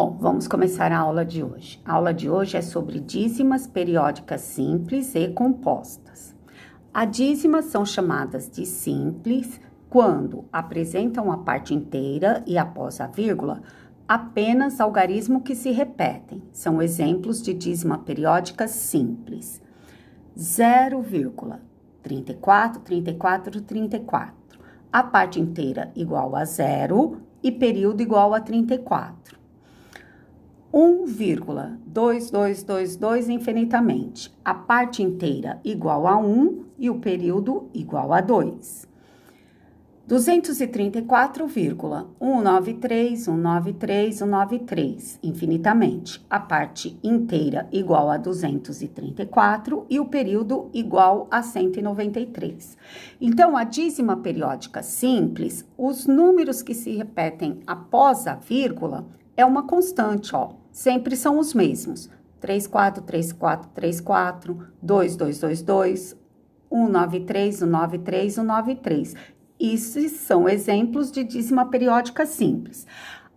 Bom, vamos começar a aula de hoje. A aula de hoje é sobre dízimas periódicas simples e compostas. As dízimas são chamadas de simples quando apresentam a parte inteira e, após a vírgula, apenas algarismos que se repetem. São exemplos de dízima periódica simples. 0,34, 34, 34. A parte inteira igual a 0 e período igual a 34. 1,2222 infinitamente. A parte inteira igual a 1 e o período igual a 2. 234,193, 193, 193 infinitamente. A parte inteira igual a 234 e o período igual a 193. Então, a dízima periódica simples, os números que se repetem após a vírgula é uma constante, ó. Sempre são os mesmos. 34, 34, 34, 2222, 193, 193, 193. Esses são exemplos de dízima periódica simples.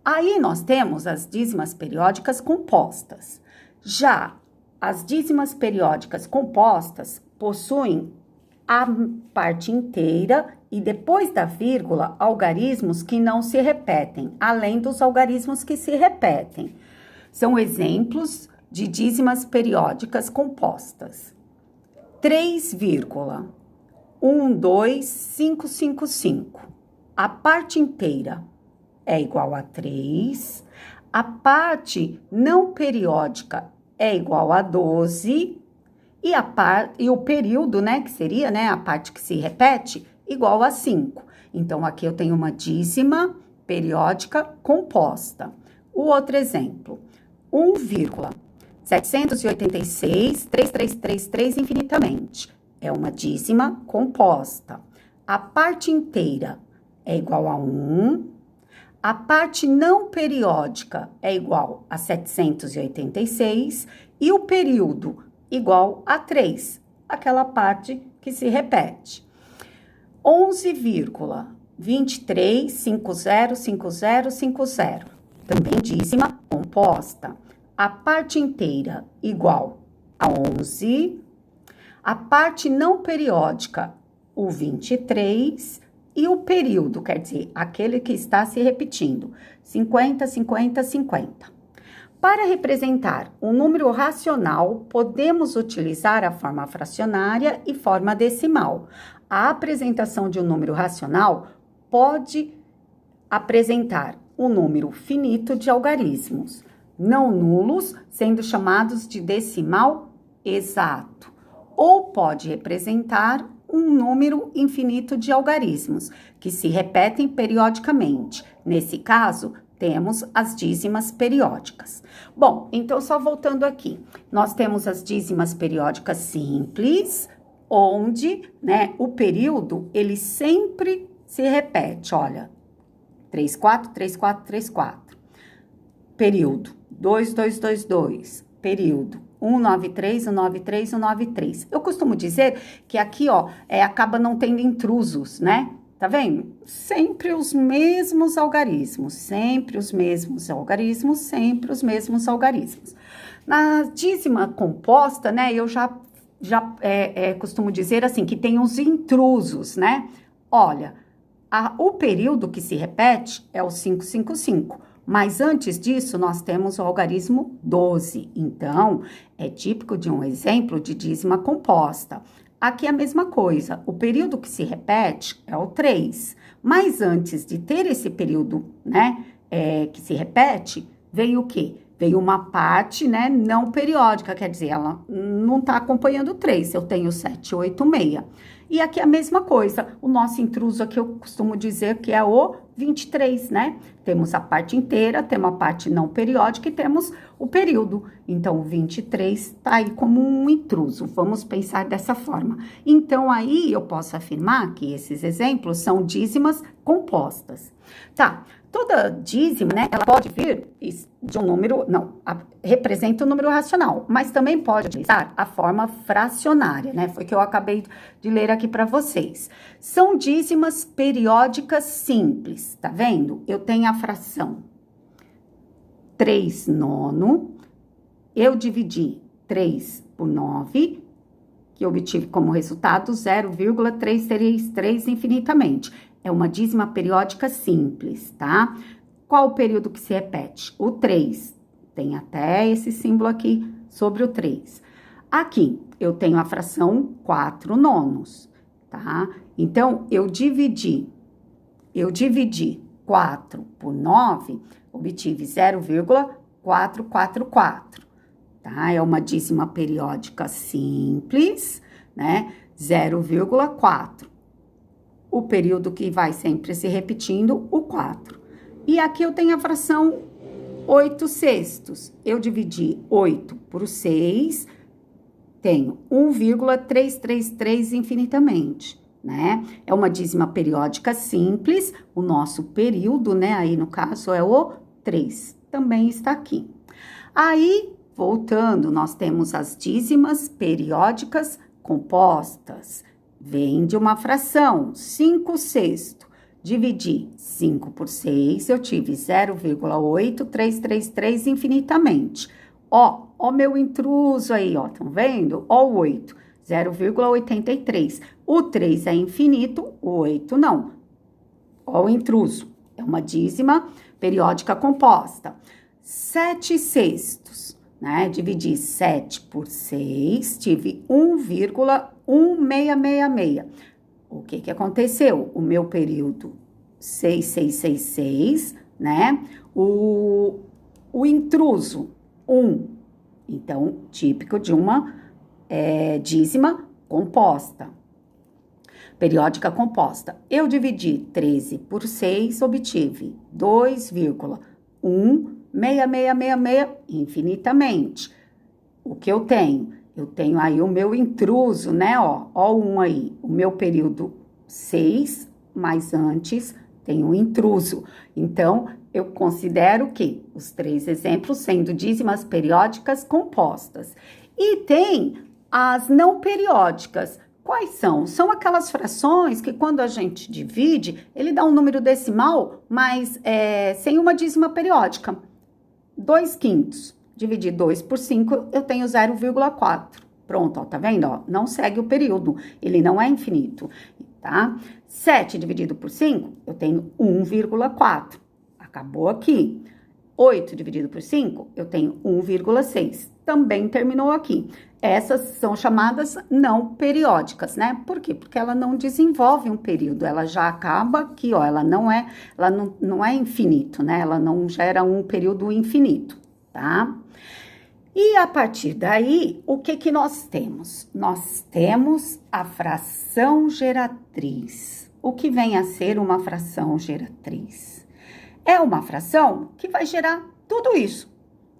Aí nós temos as dízimas periódicas compostas. Já as dízimas periódicas compostas possuem a parte inteira e depois da vírgula, algarismos que não se repetem, além dos algarismos que se repetem. São exemplos de dízimas periódicas compostas. 3,12555. A parte inteira é igual a 3. A parte não periódica é igual a 12. E o período, né, que seria, né, a parte que se repete, igual a 5. Então, aqui eu tenho uma dízima periódica composta. O outro exemplo, 1,786, 3333 infinitamente. É uma dízima composta. A parte inteira é igual a 1. A parte não periódica é igual a 786. E o período igual a 3. Aquela parte que se repete. 11,23505050. Também dízima composta. A parte inteira igual a 11. A parte não periódica, o 23. E o período, quer dizer, aquele que está se repetindo, 50, 50, 50. Para representar um número racional, podemos utilizar a forma fracionária e forma decimal. A apresentação de um número racional pode apresentar um número finito de algarismos, não nulos, sendo chamados de decimal exato, ou pode representar um número infinito de algarismos, que se repetem periodicamente. Nesse caso, temos as dízimas periódicas. Bom, então só voltando aqui, nós temos as dízimas periódicas simples, onde, né, o período, ele sempre se repete, olha, 34, 34, 34. Período, 2222. Período, 193, 193, 193. Eu costumo dizer que aqui, ó, acaba não tendo intrusos, né? Tá vendo? Sempre os mesmos algarismos, sempre os mesmos algarismos, sempre os mesmos algarismos. Na dízima composta, né, eu já costumo dizer assim, que tem os intrusos, né? Olha, o período que se repete é o 555, mas antes disso nós temos o algarismo 12, então é típico de um exemplo de dízima composta. Aqui é a mesma coisa, o período que se repete é o 3, mas antes de ter esse período, né, que se repete, veio o quê? Veio uma parte, né, não periódica, quer dizer, ela não está acompanhando o 3, eu tenho 786. E aqui é a mesma coisa, o nosso intruso aqui eu costumo dizer que é o 23, né? Temos a parte inteira, temos a parte não periódica e temos o período. Então, o 23 está aí como um intruso, vamos pensar dessa forma. Então, aí eu posso afirmar que esses exemplos são dízimas compostas. Tá, toda dízima, né, ela pode vir de um número, representa um número racional, mas também pode utilizar a forma fracionária, né, foi que eu acabei de ler aqui para vocês. São dízimas periódicas simples, tá vendo? Eu tenho a fração 3 nono, eu dividi 3 por 9, que eu obtive como resultado 0,333 infinitamente. É uma dízima periódica simples, tá? Qual o período que se repete? O 3. Tem até esse símbolo aqui sobre o 3. Aqui, eu tenho a fração 4 nonos, tá? Então, eu dividi 4 por 9, obtive 0,444, tá? É uma dízima periódica simples, né? 0,4. O período que vai sempre se repetindo, o 4. E aqui eu tenho a fração 8 sextos. Eu dividi 8 por 6, tenho 1,333 infinitamente, né? É uma dízima periódica simples, o nosso período, né? Aí, no caso, é o 3. Também está aqui. Aí, voltando, nós temos as dízimas periódicas compostas. Vem de uma fração, 5 sexto. Dividi 5 por 6, eu tive 0,8333 infinitamente. Ó meu intruso aí, ó, estão vendo? Ó o 8, 0,83. O 3 é infinito, o 8 não. Ó o intruso, é uma dízima periódica composta. 7 sextos, né? Dividi 7 por 6, tive 1,1666. O que aconteceu? O meu período 6666, né? O intruso, 1. Então, típico de uma dízima composta. Periódica composta. Eu dividi 13 por 6, obtive 2,16666 infinitamente. O que eu tenho? Eu tenho aí o meu intruso, né? Ó o 1 aí. O meu período 6, mas antes tem um intruso. Então, eu considero que os 3 exemplos sendo dízimas periódicas compostas. E tem as não periódicas. Quais são? São aquelas frações que quando a gente divide, ele dá um número decimal, mas sem uma dízima periódica. 2/5. Dividir 2 por 5, eu tenho 0,4. Pronto, ó, tá vendo? Ó, não segue o período, ele não é infinito, tá? 7 dividido por 5, eu tenho 1,4. Acabou aqui. 8 dividido por 5, eu tenho 1,6. Também terminou aqui. Essas são chamadas não periódicas, né? Por quê? Porque ela não desenvolve um período, ela já acaba aqui, ó, ela não é infinito, né? Ela não gera um período infinito, tá? E a partir daí, o que nós temos? Nós temos a fração geratriz. O que vem a ser uma fração geratriz? É uma fração que vai gerar tudo isso.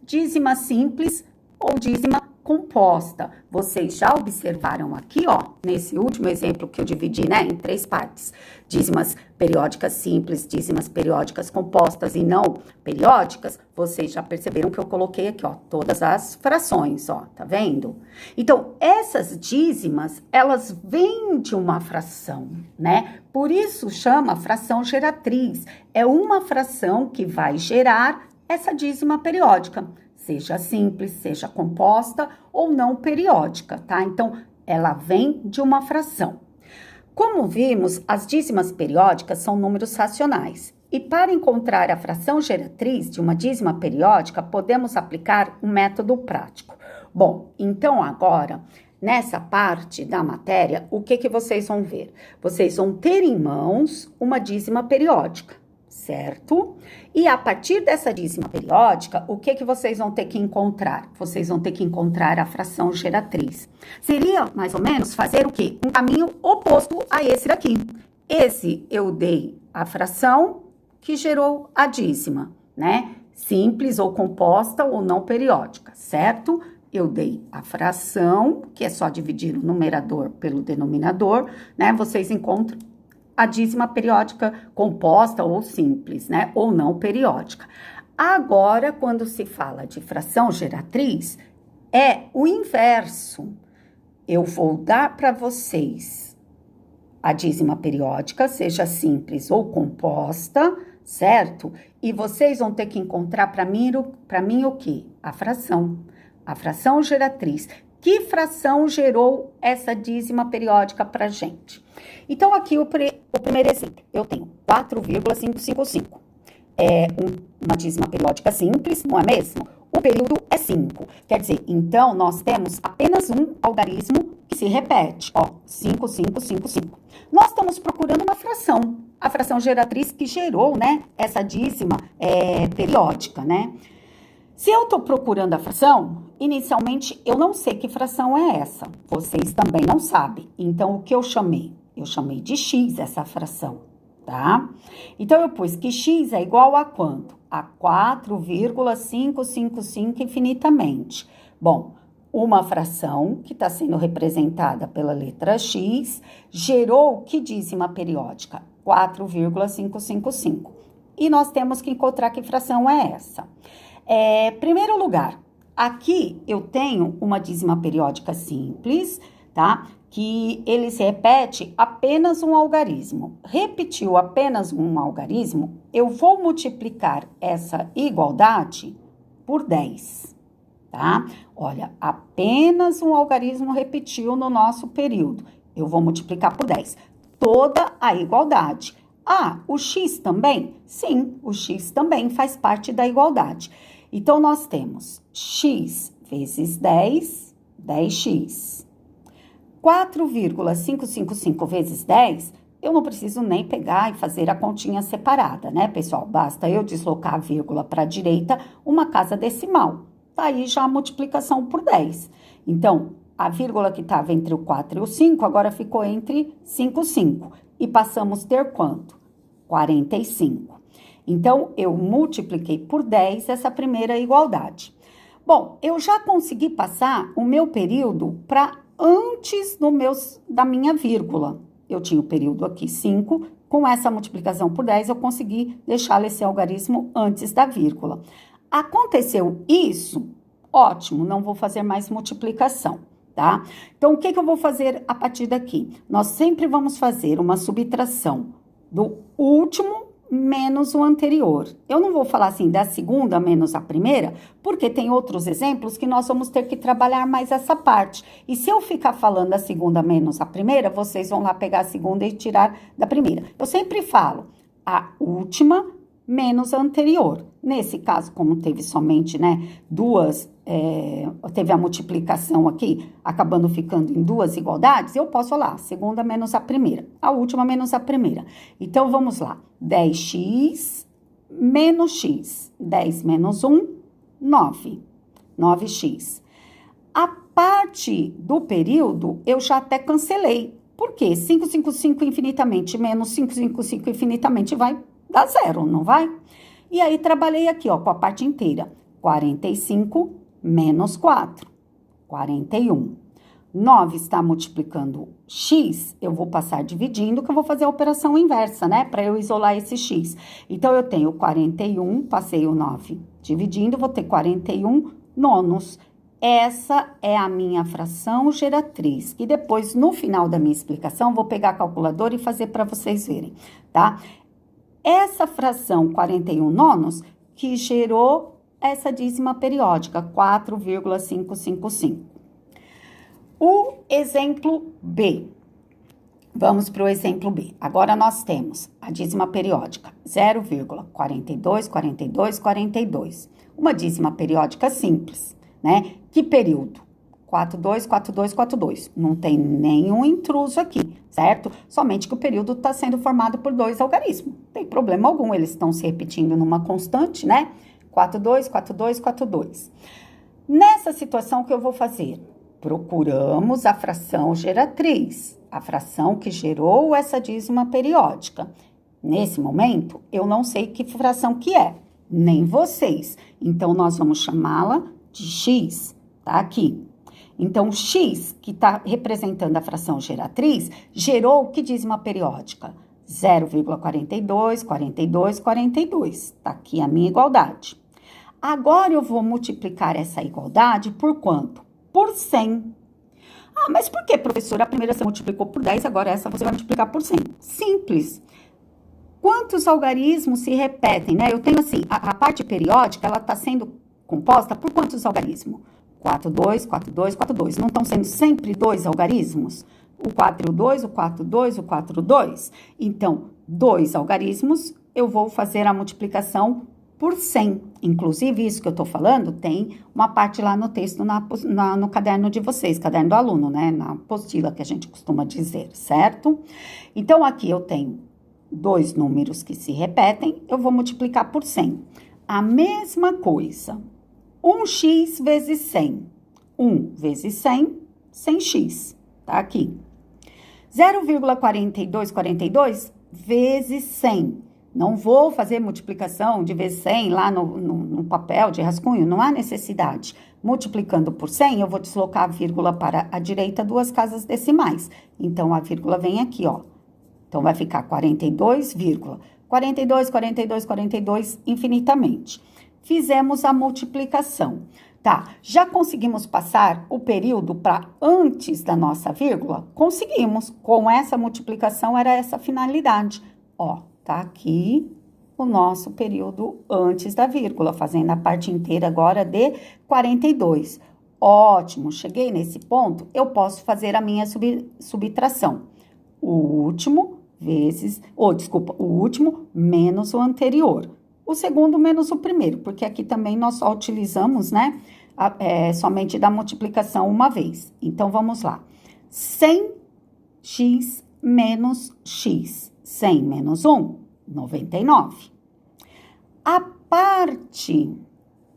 Dízima simples ou dízima composta. Vocês já observaram aqui, ó, nesse último exemplo que eu dividi, né, em 3 partes. Dízimas periódicas simples, dízimas periódicas compostas e não periódicas. Vocês já perceberam que eu coloquei aqui, ó, todas as frações, ó, tá vendo? Então, essas dízimas, elas vêm de uma fração, né? Por isso chama fração geratriz. É uma fração que vai gerar essa dízima periódica. Seja simples, seja composta ou não periódica, tá? Então, ela vem de uma fração. Como vimos, as dízimas periódicas são números racionais. E para encontrar a fração geratriz de uma dízima periódica, podemos aplicar um método prático. Bom, então agora, nessa parte da matéria, o que vocês vão ver? Vocês vão ter em mãos uma dízima periódica, certo? E a partir dessa dízima periódica, o que vocês vão ter que encontrar? Vocês vão ter que encontrar a fração geratriz. Seria, mais ou menos, fazer o quê? Um caminho oposto a esse daqui. Esse eu dei a fração que gerou a dízima, né? Simples ou composta ou não periódica, certo? Eu dei a fração, que é só dividir o numerador pelo denominador, né? Vocês encontram a dízima periódica composta ou simples, né? Ou não periódica. Agora, quando se fala de fração geratriz, é o inverso. Eu vou dar para vocês a dízima periódica, seja simples ou composta, certo? E vocês vão ter que encontrar para mim o quê? A fração geratriz. Que fração gerou essa dízima periódica para gente? Então, aqui o primeiro exemplo. Eu tenho 4,555. É uma dízima periódica simples, não é mesmo? O período é 5. Quer dizer, então, nós temos apenas um algarismo que se repete. Ó, 5, 5, 5, 5. Nós estamos procurando uma fração. A fração geratriz que gerou, né, essa dízima periódica, né? Se eu estou procurando a fração, inicialmente eu não sei que fração é essa. Vocês também não sabem. Então, o que eu chamei? Eu chamei de x essa fração, tá? Então, eu pus que x é igual a quanto? A 4,555 infinitamente. Bom, uma fração que está sendo representada pela letra x gerou que dízima periódica? 4,555. E nós temos que encontrar que fração é essa. Primeiro lugar, aqui eu tenho uma dízima periódica simples, tá? Que ele se repete apenas um algarismo. Repetiu apenas um algarismo, eu vou multiplicar essa igualdade por 10, tá? Olha, apenas um algarismo repetiu no nosso período. Eu vou multiplicar por 10. Toda a igualdade. Ah, o x também? Sim, o x também faz parte da igualdade. Então, nós temos x vezes 10, 10x. 4,555 vezes 10, eu não preciso nem pegar e fazer a continha separada, né, pessoal? Basta eu deslocar a vírgula para a direita, uma casa decimal. Tá aí já a multiplicação por 10. Então, a vírgula que estava entre o 4 e o 5, agora ficou entre 5 e 5. E passamos a ter quanto? 45. Então, eu multipliquei por 10 essa primeira igualdade. Bom, eu já consegui passar o meu período para antes da minha vírgula. Eu tinha o período aqui 5, com essa multiplicação por 10, eu consegui deixar esse algarismo antes da vírgula. Aconteceu isso? Ótimo, não vou fazer mais multiplicação, tá? Então, o que eu vou fazer a partir daqui? Nós sempre vamos fazer uma subtração do último menos o anterior. Eu não vou falar assim da segunda menos a primeira, porque tem outros exemplos que nós vamos ter que trabalhar mais essa parte. E se eu ficar falando da segunda menos a primeira, vocês vão lá pegar a segunda e tirar da primeira. Eu sempre falo a última menos a anterior. Nesse caso, como teve somente, né, teve a multiplicação aqui, acabando ficando em duas igualdades, eu posso falar segunda menos a primeira, a última menos a primeira. Então, vamos lá. 10x menos x. 10 menos 1, 9. 9x. A parte do período, eu já até cancelei. Por quê? 555 infinitamente menos 555 infinitamente vai dar zero, não vai? E aí, trabalhei aqui, ó, com a parte inteira. 45 menos 4, 41. 9 está multiplicando x, eu vou passar dividindo, que eu vou fazer a operação inversa, né? Para eu isolar esse x. Então, eu tenho 41, passei o 9 dividindo, vou ter 41 nonos. Essa é a minha fração geratriz, que depois, no final da minha explicação, vou pegar a calculadora e fazer para vocês verem, tá? Essa fração 41 nonos que gerou essa dízima periódica, 4,555. O exemplo B. Vamos para o exemplo B. Agora, nós temos a dízima periódica 0,42, 42, 42. Uma dízima periódica simples, né? Que período? 42, 42, 42. Não tem nenhum intruso aqui, certo? Somente que o período está sendo formado por dois algarismos. Não tem problema algum, eles estão se repetindo numa constante, né? 42, 42, 42. Nessa situação, o que eu vou fazer? Procuramos a fração geratriz, a fração que gerou essa dízima periódica. Nesse momento, eu não sei que fração que é, nem vocês. Então, nós vamos chamá-la de x, tá aqui. Então, x, que está representando a fração geratriz, gerou que dízima periódica? 0,42, 42, 42. Tá aqui a minha igualdade. Agora, eu vou multiplicar essa igualdade por quanto? Por 100. Ah, mas por que, professora? A primeira você multiplicou por 10, agora essa você vai multiplicar por 100. Simples. Quantos algarismos se repetem, né? Eu tenho assim, a parte periódica, ela está sendo composta por quantos algarismos? 4, 2, 4, 2, 4, 2. Não estão sendo sempre 2 algarismos? O 4 e o 2, o 4, 2, o 4, 2. Então, 2 algarismos, eu vou fazer a multiplicação por 100. Inclusive, isso que eu estou falando, tem uma parte lá no texto, no caderno de vocês, caderno do aluno, né? Na apostila que a gente costuma dizer, certo? Então, aqui eu tenho 2 números que se repetem, eu vou multiplicar por 100. A mesma coisa, 1x vezes 100. 1 vezes 100, 100x, tá aqui. 0,4242 vezes 100. Não vou fazer multiplicação de vezes 100 lá no papel de rascunho, não há necessidade. Multiplicando por 100, eu vou deslocar a vírgula para a direita 2 casas decimais. Então, a vírgula vem aqui, ó. Então, vai ficar 42, 42, 42, 42, infinitamente. Fizemos a multiplicação. Tá, já conseguimos passar o período para antes da nossa vírgula? Conseguimos. Com essa multiplicação, era essa a finalidade. Ó, tá aqui o nosso período antes da vírgula, fazendo a parte inteira agora de 42. Ótimo, cheguei nesse ponto, eu posso fazer a minha subtração. O último vezes, o último menos o anterior. O segundo menos o primeiro, porque aqui também nós só utilizamos, né, somente da multiplicação uma vez. Então, vamos lá. 100x menos x. 100 menos 1, 99. A parte,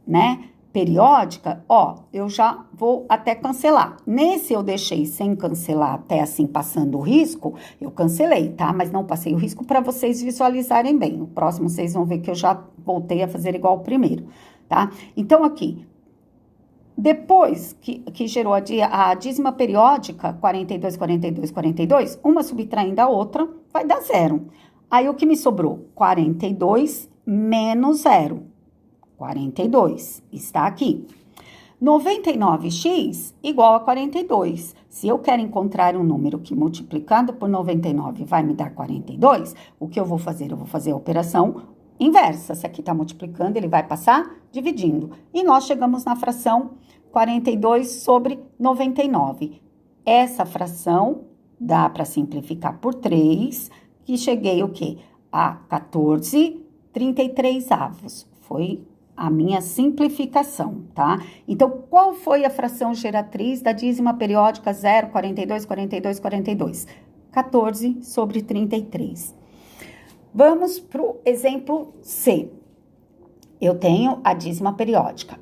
né, periódica, ó, eu já vou até cancelar. Nesse eu deixei sem cancelar até assim, passando o risco, eu cancelei, tá? Mas não passei o risco para vocês visualizarem bem. No próximo vocês vão ver que eu já voltei a fazer igual o primeiro, tá? Então, aqui, depois que gerou a dízima periódica, 42, 42, 42, uma subtraindo a outra, vai dar 0. Aí, o que me sobrou? 42 menos 0. 42, está aqui. 99x igual a 42. Se eu quero encontrar um número que multiplicado por 99 vai me dar 42, o que eu vou fazer? Eu vou fazer a operação inversa. Se aqui está multiplicando, ele vai passar dividindo. E nós chegamos na fração 42 sobre 99. Essa fração dá para simplificar por 3, que cheguei o quê? A 14,33. Foi a minha simplificação, tá? Então, qual foi a fração geratriz da dízima periódica 0, 42, 42, 42? 14 sobre 33. Vamos para o exemplo C. Eu tenho a dízima periódica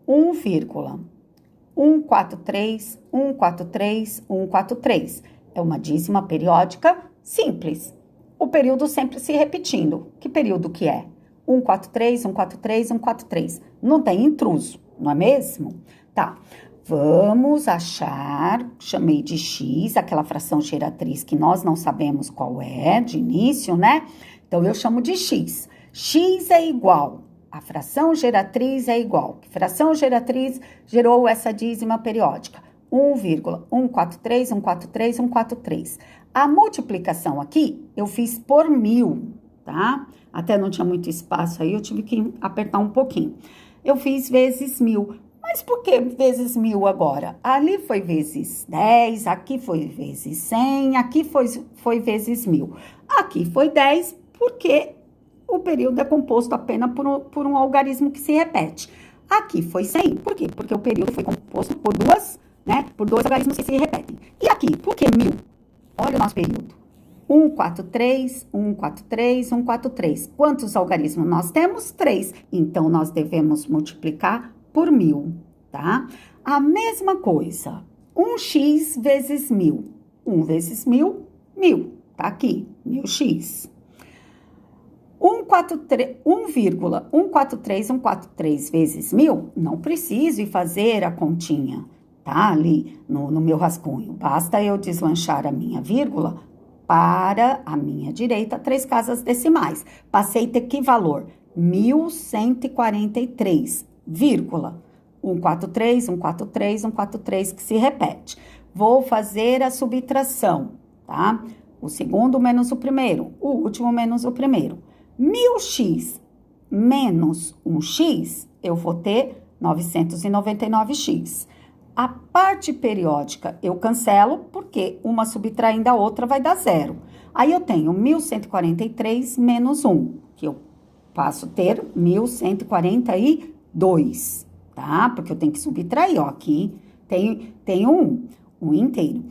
1,143, 143, 143. É uma dízima periódica simples. O período sempre se repetindo. Que período que é? 143, 143, 143. Não tem intruso, não é mesmo? Tá, vamos achar, chamei de x, aquela fração geratriz que nós não sabemos qual é de início, né? Então, eu chamo de x. X é igual, a fração geratriz é igual. Que fração geratriz gerou essa dízima periódica? 1,143, 143, 143. A multiplicação aqui, eu fiz por 1000, tá? Até não tinha muito espaço aí, eu tive que apertar um pouquinho. Eu fiz vezes 1000. Mas por que vezes 1000 agora? Ali foi vezes 10, aqui foi vezes 100, aqui foi vezes 1000. Aqui foi 10, porque o período é composto apenas por um algarismo que se repete. Aqui foi 100, por quê? Porque o período foi composto por por dois algarismos que se repetem. E aqui, por que 1000? Olha o nosso período. 143, 143, 143. Quantos algarismos nós temos? 3. Então, nós devemos multiplicar por 1000, tá? A mesma coisa, 1x vezes 1000. 1 vezes 1000, 1000. Tá aqui, 1000x. 1,143, 143 vezes 1000, não preciso ir fazer a continha, tá? Ali no meu rascunho. Basta eu deslanchar a minha vírgula para a minha direita, 3 casas decimais. Passei a ter que valor? 1143, vírgula. 143, 143, 143, que se repete. Vou fazer a subtração, tá? o segundo menos o primeiro, o último menos o primeiro. 1000x menos 1x, eu vou ter 999x. A parte periódica eu cancelo, porque uma subtraindo a outra vai dar zero. Aí eu tenho 1143 menos 1, que eu passo a ter 1142, tá? Porque eu tenho que subtrair, ó, aqui tem um inteiro.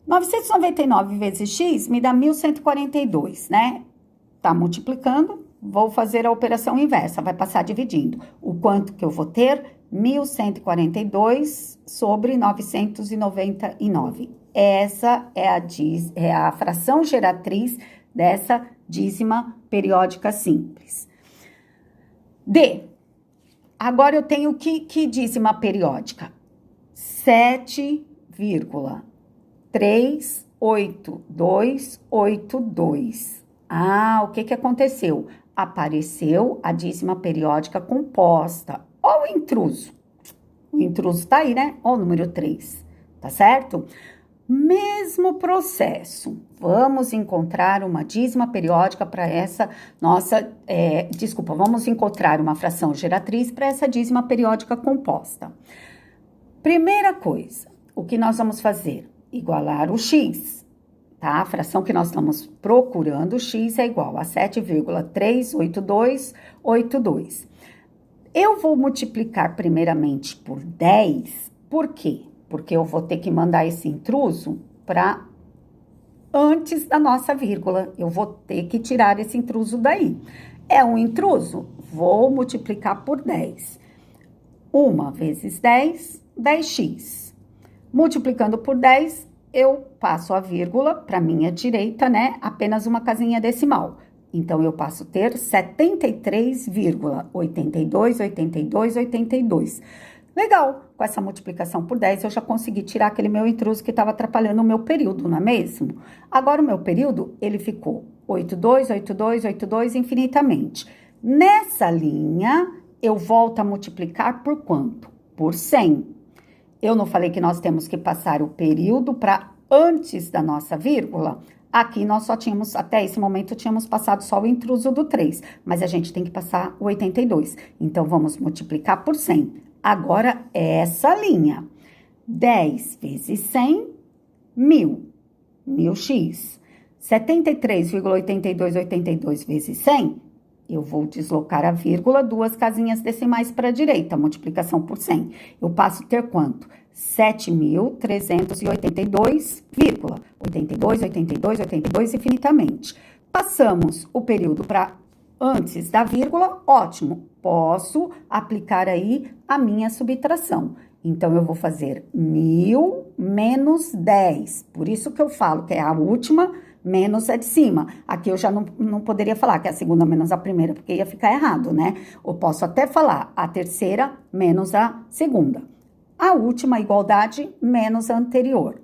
999 vezes x me dá 1142, né? Tá multiplicando, vou fazer a operação inversa, vai passar dividindo. O quanto que eu vou ter? 1142 sobre 999. Essa é a fração geratriz dessa dízima periódica simples. D. Agora eu tenho que dízima periódica? 7,38282. Ah, o que aconteceu? Apareceu a dízima periódica composta. Ó o intruso. O intruso tá aí, né? Ó o número 3, tá certo? Mesmo processo. Vamos encontrar uma dízima periódica para essa nossa... vamos encontrar uma fração geratriz para essa dízima periódica composta. Primeira coisa, o que nós vamos fazer? Igualar o x, tá? A fração que nós estamos procurando, x é igual a 7,38282. Eu vou multiplicar primeiramente por 10, por quê? Porque eu vou ter que mandar esse intruso para antes da nossa vírgula. Eu vou ter que tirar esse intruso daí. É um intruso? Vou multiplicar por 10. 1 vezes 10, 10x. Multiplicando por 10, eu passo a vírgula para minha direita, né? Apenas uma casinha decimal. Então, eu passo a ter 73,828282. Legal, com essa multiplicação por 10, eu já consegui tirar aquele meu intruso que estava atrapalhando o meu período, não é mesmo? Agora, o meu período, ele ficou 828282 infinitamente. Nessa linha, eu volto a multiplicar por quanto? Por 100. Eu não falei que nós temos que passar o período para antes da nossa vírgula? Aqui nós só tínhamos, até esse momento, tínhamos passado só o intruso do 3, mas a gente tem que passar o 82. Então, vamos multiplicar por 100. Agora, essa linha. 10 vezes 100, 1000. 1000x. 73,8282 vezes 100, eu vou deslocar a vírgula, 2 casinhas decimais para a direita, multiplicação por 100. Eu passo a ter quanto? 7.382, 82 infinitamente. Passamos o período para antes da vírgula, ótimo. Posso aplicar aí a minha subtração. Então, eu vou fazer 1000 menos 10. Por isso que eu falo que é a última menos a de cima. Aqui eu já não poderia falar que é a segunda menos a primeira, porque ia ficar errado, né? Eu posso até falar a terceira menos a segunda. A última igualdade menos a anterior.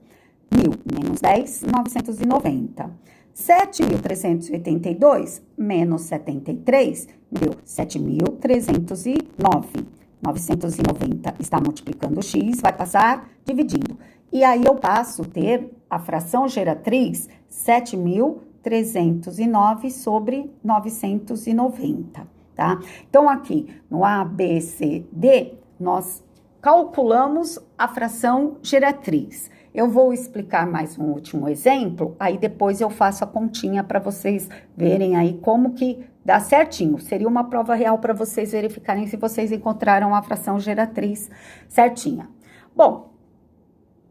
1000 menos 10, 990. 7.382 menos 73, deu 7.309. 990 está multiplicando x, vai passar dividindo. E aí eu passo a ter a fração geratriz 7.309 sobre 990, tá? Então, aqui no A, B, C, D, nós calculamos a fração geratriz. Eu vou explicar mais um último exemplo, aí depois eu faço a continha para vocês verem aí como que dá certinho. Seria uma prova real para vocês verificarem se vocês encontraram a fração geratriz certinha. Bom,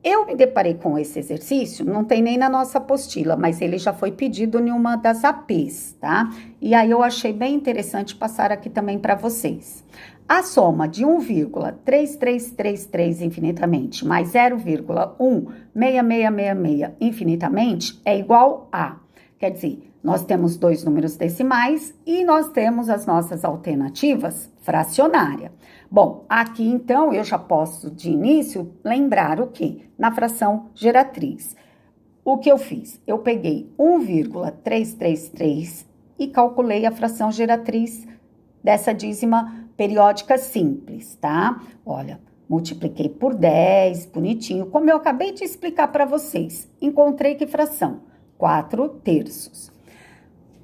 eu me deparei com esse exercício, não tem nem na nossa apostila, mas ele já foi pedido em uma das APs, tá? E aí eu achei bem interessante passar aqui também para vocês. A soma de 1,3333 infinitamente mais 0,16666 infinitamente é igual a, quer dizer, nós temos dois números decimais e nós temos as nossas alternativas fracionária. Bom, aqui então eu já posso de início lembrar o quê? Na fração geratriz. O que eu fiz? Eu peguei 1,333 e calculei a fração geratriz dessa dízima periódica simples, tá? Olha, multipliquei por 10, bonitinho. Como eu acabei de explicar para vocês, encontrei que fração? 4/3.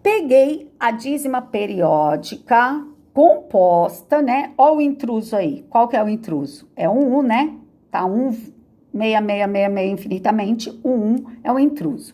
Peguei a dízima periódica composta, né? Olha o intruso aí. Qual que é o intruso? É um 1, né? Tá 1, 6, 6, 6, 6 infinitamente. O 1 é o intruso.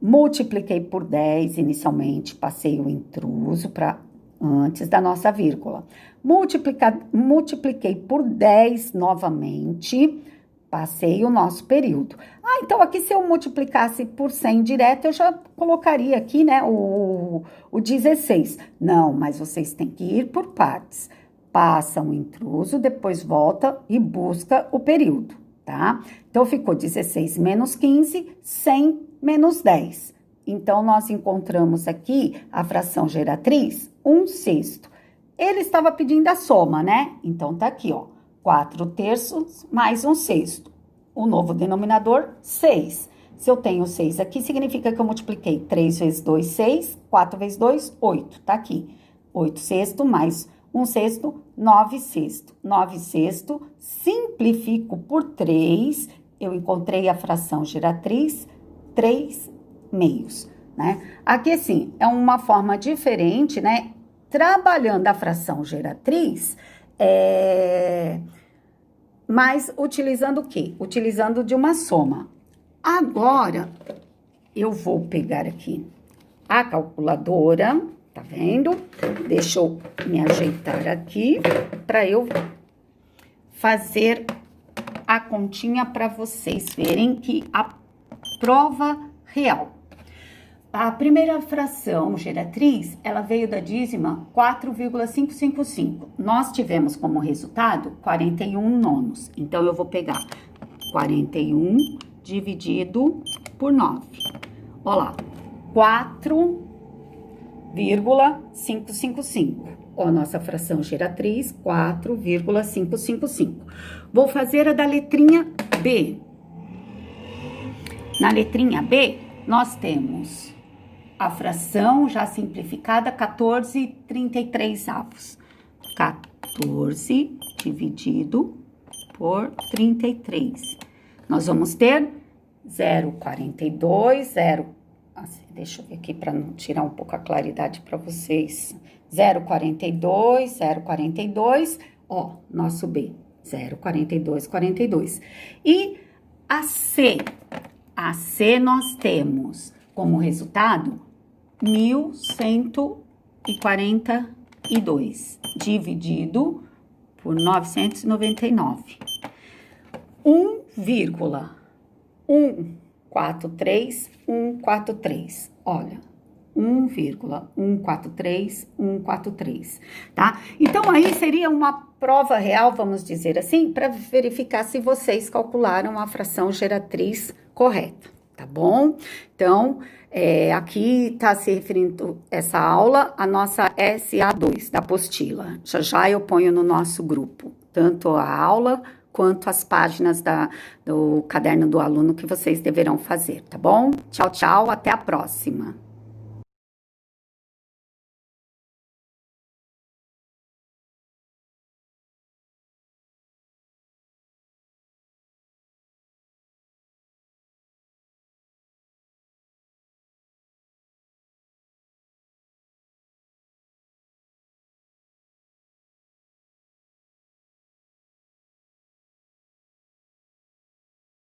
Multipliquei por 10 inicialmente, passei o intruso para antes da nossa vírgula. Multipliquei por 10 novamente, passei o nosso período. Ah, então aqui se eu multiplicasse por 100 direto, eu já colocaria aqui, né, o 16. Não, mas vocês têm que ir por partes. Passa o intruso, depois volta e busca o período, tá? Então, ficou 16 menos 15, 100 menos 10. Então, nós encontramos aqui a fração geratriz, 1/6. Ele estava pedindo a soma, né? Então, tá aqui, ó, 4/3 mais 1/6. O novo denominador, 6. Se eu tenho 6 aqui, significa que eu multipliquei 3 vezes 2, 6, 4 vezes 2, 8. Tá aqui, 8/6 mais 1/6, 9/6. 9/6, simplifico por 3, eu encontrei a fração geratriz, 3/2, né? Aqui, assim, é uma forma diferente, né? Trabalhando a fração geratriz, mas utilizando o quê? Utilizando de uma soma. Agora, eu vou pegar aqui a calculadora, tá vendo? Deixa eu me ajeitar aqui para eu fazer a continha para vocês verem que a prova real. A primeira fração geratriz, ela veio da dízima 4,555. Nós tivemos como resultado 41 nonos. Então, eu vou pegar 41 dividido por 9. Olha lá, 4,555. Ó, a nossa fração geratriz, 4,555. Vou fazer a da letrinha B. Na letrinha B, nós temos a fração já simplificada, 14/33. 14 dividido por 33. Nós vamos ter 0,42, deixa eu ver aqui para não tirar um pouco a claridade para vocês. 0,42, 0,42, ó, nosso B, 0,42, 42. E a C nós temos como resultado 1.142, dividido por 999. 1,143, 143. Olha, 1,143, 143, tá? Então, aí seria uma prova real, vamos dizer assim, para verificar se vocês calcularam a fração geratriz correta, tá bom? Então, aqui está se referindo essa aula a nossa SA2 da apostila. Já já eu ponho no nosso grupo, tanto a aula quanto as páginas do caderno do aluno que vocês deverão fazer, tá bom? Tchau, tchau, até a próxima.